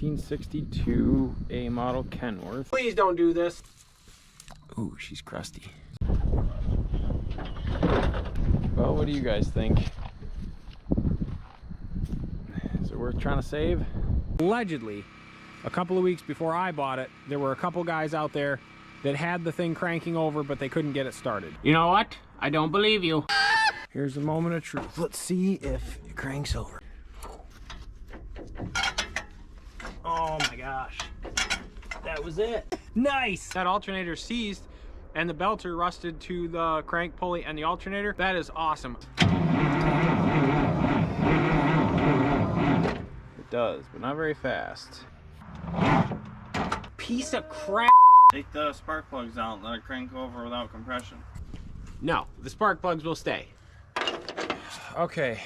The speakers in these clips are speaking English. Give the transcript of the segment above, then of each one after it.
1962 A model Kenworth. Please don't do this. Ooh, she's crusty. Well, what do you guys think? Is it worth trying to save? Allegedly, a couple of weeks before I bought it, there were a couple guys out there that had the thing cranking over, but they couldn't get it started. You know what? I don't believe you. Here's the moment of truth. Let's see if it cranks over. Oh my gosh. That was it. Nice! That alternator seized and the belter rusted to the crank pulley and the alternator. That is awesome. It does, but not very fast. Piece of crap. Take the spark plugs out and let it crank over without compression. No, the spark plugs will stay. Okay.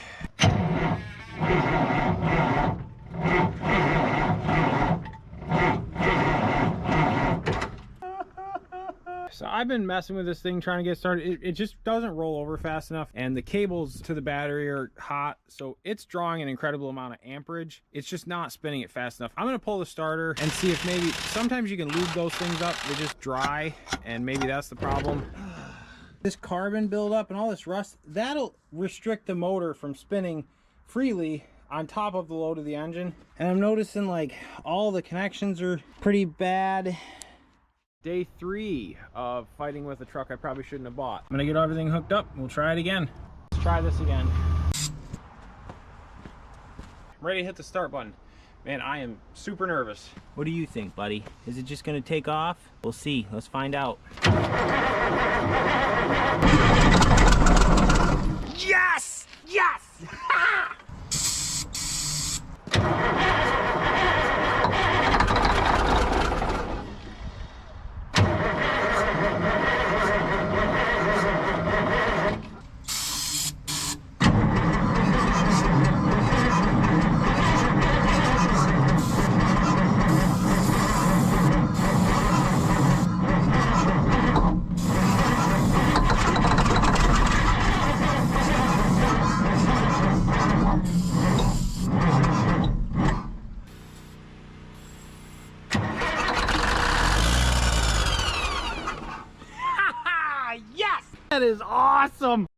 So I've been messing with this thing trying to get started. It just doesn't roll over fast enough, and the cables to the battery are hot, so it's drawing an incredible amount of amperage. It's just not spinning it fast enough. I'm gonna pull the starter and see if maybe sometimes you can lube those things up. They're just dry, and maybe that's the problem. This carbon buildup and all this rust, that'll restrict the motor from spinning freely on top of the load of the engine. And I'm noticing like all the connections are pretty bad. Day 3 of fighting with a truck I probably shouldn't have bought. I'm gonna get everything hooked up. We'll try it again. Let's try this again. I'm ready to hit the start button. Man, I am super nervous. What do you think, buddy? Is it just gonna take off? We'll see. Let's find out. Yes! Yes! Yes! That is awesome!